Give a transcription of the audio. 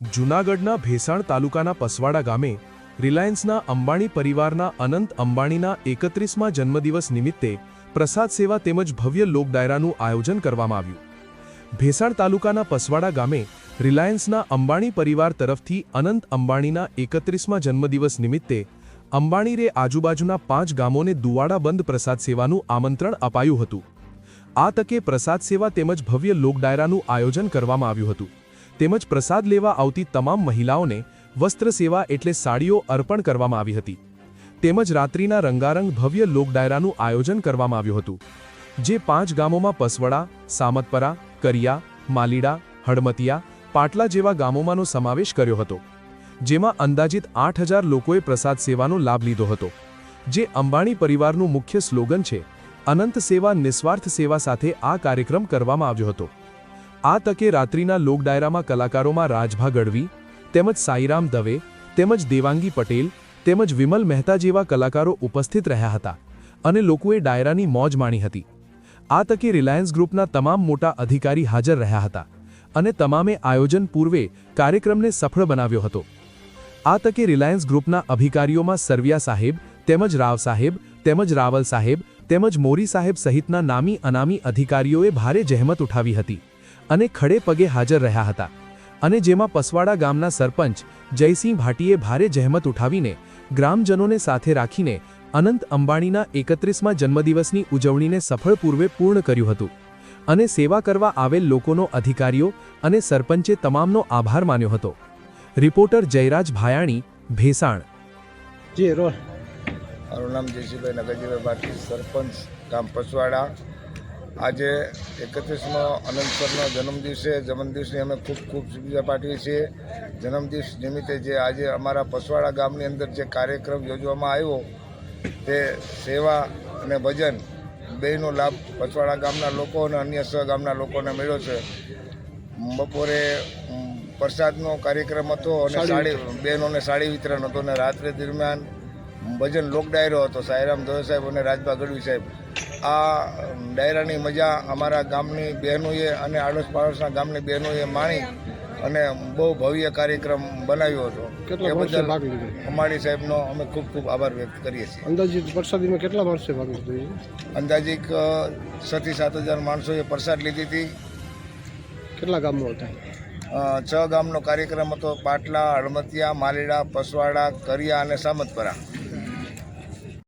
જૂનાગઢના ભેસાણ તાલુકાના પસવાડા ગામે રિલાયન્સના અંબાણી પરિવારના અનંત અંબાણીના 31મા જન્મદિવસ નિમિત્તે પ્રસાદ સેવા તેમજ ભવ્ય લોક ડાયરાનું આયોજન કરવામાં આવ્યું। ભેસાણ તાલુકાના પસવાડા ગામે રિલાયન્સના અંબાણી પરિવાર તરફથી અનંત અંબાણીના 31મા જન્મદિવસ નિમિત્તે અંબાણીરે આજુબાજુના 5 ગામોને દુવાડાબંધ પ્રસાદ સેવાનું આમંત્રણ અપાયું હતું। આ તકે પ્રસાદ સેવા તેમજ ભવ્ય લોક ડાયરાનું આયોજન કરવામાં આવ્યું હતું। તેમજ પ્રસાદ લેવા આવતી તમામ મહિલાઓને વસ્ત્ર સેવા એટલે સાડીઓ અર્પણ કરવામાં આવી હતી। તેમજ રાત્રિના રંગારંગ ભવ્ય લોક ડાયરાનું આયોજન કરવામાં આવ્યું હતું, જે 5 ગામોમાં પસવડા, સામતપરા, કરિયા, માલીડા, હડમતિયા, પાટલા જેવા ગામોમાંનો સમાવેશ કર્યો હતો, જેમાં અંદાજિત 8000 લોકોએ પ્રસાદ સેવાનો લાભ લીધો હતો। જે અંબાણી પરિવારનું મુખ્ય સ્લોગન છે, અનંત સેવા નિસ્વાર્થ સેવા સાથે આ કાર્યક્રમ કરવામાં આવ્યો હતો। આ તકે રાત્રિના લોક ડાયરામાં કલાકારોમાં રાજભા ગઢવી તેમજ સાઈરામ દવે તેમજ દેવાંગી પટેલ તેમજ વિમલ મહેતા જેવા કલાકારો ઉપસ્થિત રહ્યા હતા અને લોકોએ ડાયરાની મોજ માણી હતી। આ તકે રિલાયન્સ ગ્રુપના તમામ મોટા અધિકારી હાજર રહ્યા હતા અને તમામે આયોજન પૂર્વે કાર્યક્રમને સફળ બનાવ્યો હતો। આ તકે રિલાયન્સ ગ્રુપના અધિકારીઓમાં સરવિયા સાહેબ તેમજ રાવ સાહેબ તેમજ રાવલ સાહેબ તેમજ મોરી સાહેબ સહિતના નામી અનામી અધિકારીઓએ ભારે જહેમત ઉઠાવી હતી અને ખડે પગે હાજર રહ્યા હતા અને જેમાં પસવાડા ગામના સરપંચ જયસિંહ ભાટીએ ભારે જહેમત ઉઠાવીને ગ્રામજનોને સાથે રાખીને અનંત અંબાણીના 31મા જન્મદિવસની ઉજવણીને સફળ પૂર્વે પૂર્ણ કર્યું હતું અને સેવા કરવા આવેલ લોકોનો અધિકારીઓ અને સરપંચે તમામનો આભાર માન્યો હતો। રિપોર્ટર જયરાજ ભાયાણી, ભેસાણ। જી રોલ। મારું નામ જયસિંહભાઈ નગરજીભાઈ ભાટી, સરપંચ ગામ પસવાડા। આજે 31મો અનંત સરનો જન્મદિવસની અમે ખૂબ શુભેચ્છા પાઠવીએ છીએ। જન્મદિવસ નિમિત્તે જે આજે અમારા પસવાડા ગામની અંદર જે કાર્યક્રમ યોજવામાં આવ્યો તે સેવા અને ભજન બેયનો લાભ પસવાડા ગામના લોકો અને અન્ય સહગામના લોકોને મળ્યો છે। બપોરે પ્રસાદનો કાર્યક્રમ હતો અને બહેનોને સાડી વિતરણ હતું અને રાત્રે દરમિયાન ભજન લોક ડાયરો હતો, સાઈરામ દવે સાહેબ અને રાજભા ગઢવી સાહેબ। આ ડાયરાની મજા અમારા ગામની બહેનોએ અને આડોશ પાડોશના ગામની બહેનોએ માણી અને બહુ ભવ્ય કાર્યક્રમ બનાવ્યો હતો। એ બદલ અંબાણી સાહેબનો અમે ખૂબ ખૂબ આભાર વ્યક્ત કરીએ છીએ। અંદાજિત પ્રસાદીમાં કેટલા માણસે ભાગ લીધો? અંદાજિક 6 થી 7000 માણસોએ પ્રસાદ લીધી હતી। કેટલા ગામો હતા? 6 ગામનો કાર્યક્રમ હતો, પાટલા, હડમતિયા, માલીડા, પસવાડા, કરિયા અને સામતપરા।